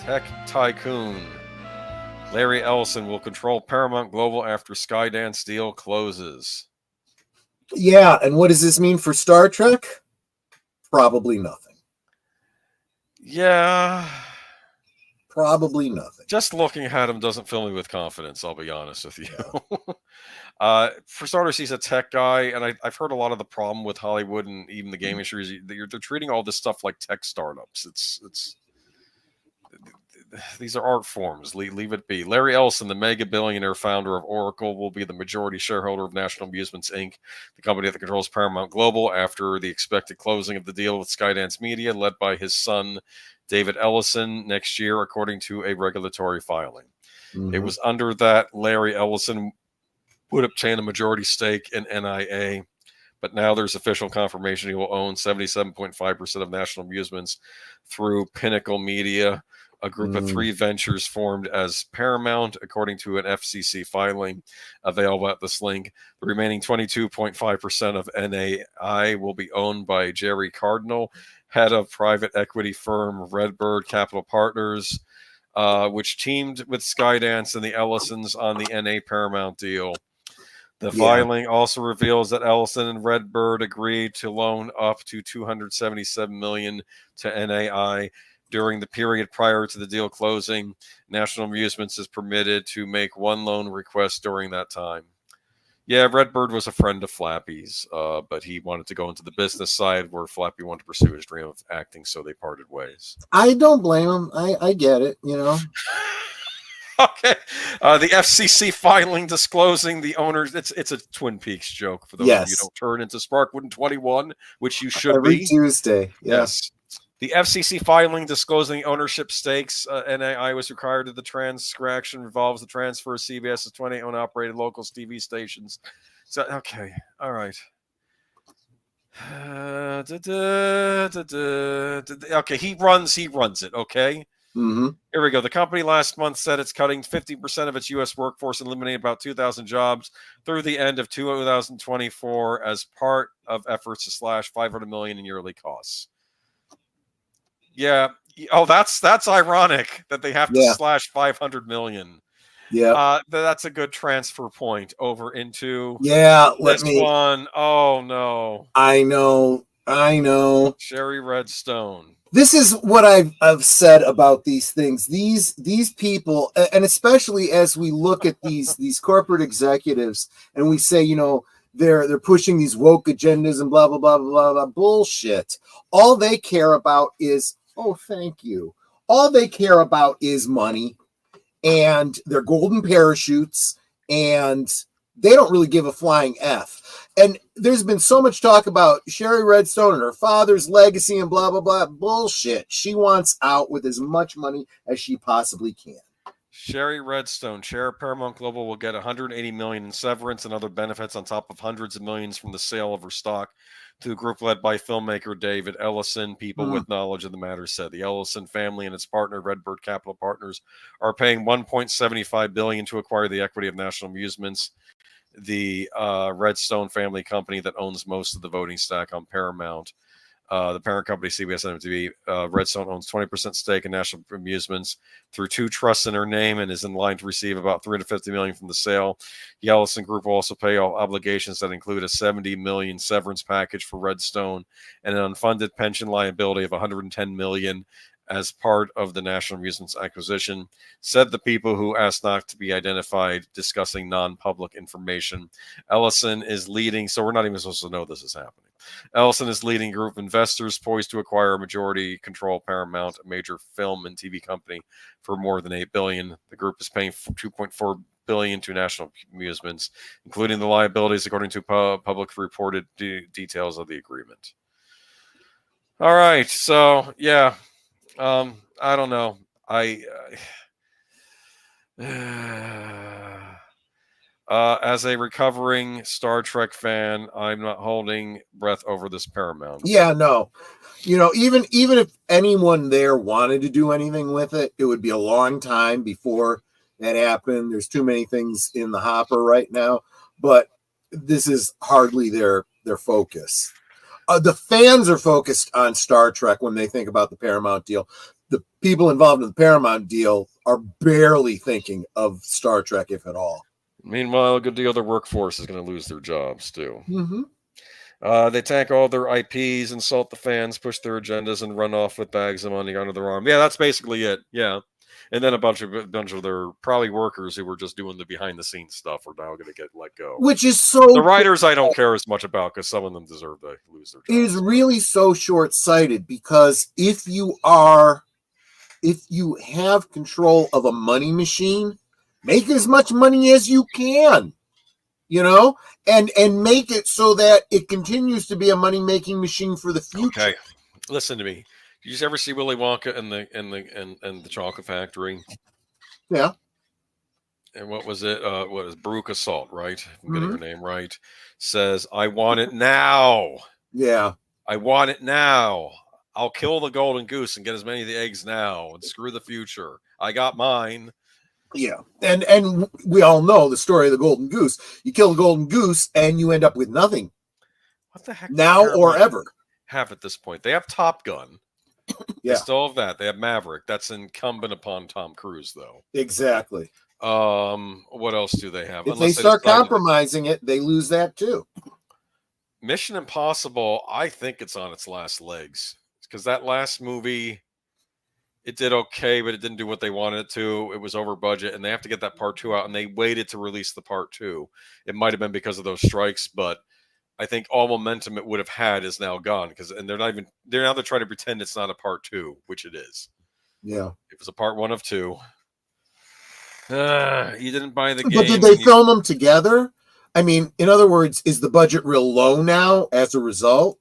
Tech tycoon Larry Ellison will control Paramount Global after Skydance deal closes. Yeah, and what does this mean for Star Trek? Probably nothing. Yeah. Probably nothing. Just looking at him doesn't fill me with confidence, I'll be honest with you. Yeah. For starters, he's a tech guy, and I've heard a lot of the problem with Hollywood and even the game industry is they're treating all this stuff like tech startups. It's these are art forms. Leave it be. Larry Ellison, the mega billionaire founder of Oracle, will be the majority shareholder of National Amusements, Inc., the company that controls Paramount Global, after the expected closing of the deal with Skydance Media, led by his son, David Ellison, next year, according to a regulatory filing. Mm-hmm. It was under that Larry Ellison would obtain a majority stake in NIA, but now there's official confirmation he will own 77.5% of National Amusements through Pinnacle Media, a group of three ventures formed as Paramount, according to an FCC filing available at this link. The remaining 22.5% of NAI will be owned by Jerry Cardinal, head of private equity firm Redbird Capital Partners, which teamed with Skydance and the Ellisons on the NA Paramount deal. The filing also reveals that Ellison and Redbird agreed to loan up to $277 million to NAI. During the period prior to the deal closing, National Amusements is permitted to make one loan request during that time. Yeah, Redbird was a friend of Flappy's, but he wanted to go into the business side where Flappy wanted to pursue his dream of acting, so they parted ways. I don't blame him. I get it, you know. Okay. The FCC filing disclosing the owners. It's a Twin Peaks joke for those of you who don't turn into Sparkwood in 21, which you should every be. Tuesday. Yes. The FCC filing disclosing ownership stakes NAI was required to the transaction involves the transfer of CBS's 20 owned operated local TV stations. So, okay. All right. Okay. He runs it. Okay. Mm-hmm. Here we go. The company last month said it's cutting 50% of its U.S. workforce and eliminating about 2,000 jobs through the end of 2024 as part of efforts to slash $500 million in yearly costs. Yeah. Oh, that's ironic that they have to slash $500 million. Yeah. That's a good transfer point over into this one. Oh, no. I know. Sherry Redstone. This is what I've said about these things. These people, and especially as we look at these corporate executives and we say, you know, they're pushing these woke agendas and blah, blah, blah, blah, blah, bullshit. All they care about is, oh, thank you. All they care about is money and their golden parachutes, and they don't really give a flying F. And there's been so much talk about Sherry Redstone and her father's legacy and blah, blah, blah. Bullshit. She wants out with as much money as she possibly can. Sherry Redstone, chair of Paramount Global, will get $180 million in severance and other benefits on top of hundreds of millions from the sale of her stock to a group led by filmmaker David Ellison. People with knowledge of the matter said the Ellison family and its partner Redbird Capital Partners are paying $1.75 billion to acquire the equity of National Amusements, the Redstone family company that owns most of the voting stack on Paramount. The parent company, CBS and MTV, Redstone owns 20% stake in National Amusements through two trusts in her name and is in line to receive about $350 million from the sale. The Ellison Group will also pay all obligations that include a $70 million severance package for Redstone and an unfunded pension liability of $110 million as part of the National Amusements acquisition, said the people who asked not to be identified, discussing non-public information. Ellison is leading, so we're not even supposed to know this is happening. Ellison is leading group of investors poised to acquire a majority control Paramount, a major film and TV company, for more than $8 billion. The group is paying $2.4 billion to National Amusements, including the liabilities, according to public reported details of the agreement. All right, so yeah, I don't know. As a recovering Star Trek fan, I'm not holding breath over this Paramount. Yeah, no. You know, even if anyone there wanted to do anything with it, it would be a long time before that happened. There's too many things in the hopper right now, but this is hardly their focus. The fans are focused on Star Trek when they think about the Paramount deal. the people involved in the Paramount deal are barely thinking of Star Trek, if at all. Meanwhile, a good deal of their workforce is going to lose their jobs too. Mm-hmm. They tank all their IPs, insult the fans, push their agendas, and run off with bags of money under their arm. Yeah, that's basically it. Yeah, and then a bunch of their probably workers who were just doing the behind the scenes stuff are now going to get let go. Which is so the writers I don't care as much about because some of them deserve to lose their jobs. It is really so short-sighted because if you have control of a money machine, make as much money as you can, you know, and make it so that it continues to be a money-making machine for the future. Okay, listen to me. Did you ever see Willy Wonka and the Chocolate Factory? Yeah. And what was it? What is Baruch Salt, right? I'm getting her name right. Says, "I want it now." Yeah. I want it now. I'll kill the golden goose and get as many of the eggs now and screw the future. I got mine. Yeah. And we all know the story of the golden goose. You kill the golden goose and you end up with nothing. What the heck? Now or ever. Have at this point. They have Top Gun. Yeah. They still have that. They have Maverick. That's incumbent upon Tom Cruise, though. Exactly. What else do they have? If they start compromising it, they lose that too. Mission Impossible, I think it's on its last legs. Because that last movie, it did okay, but it didn't do what they wanted it to. It was over budget, and they have to get that part 2 out, and they waited to release the part 2. It might have been because of those strikes, but I think all momentum it would have had is now gone. And they're trying to pretend it's not a part 2, which it is. Yeah. It was a part 1 of 2. You didn't buy the game. But did they film them together? I mean, in other words, is the budget real low now as a result?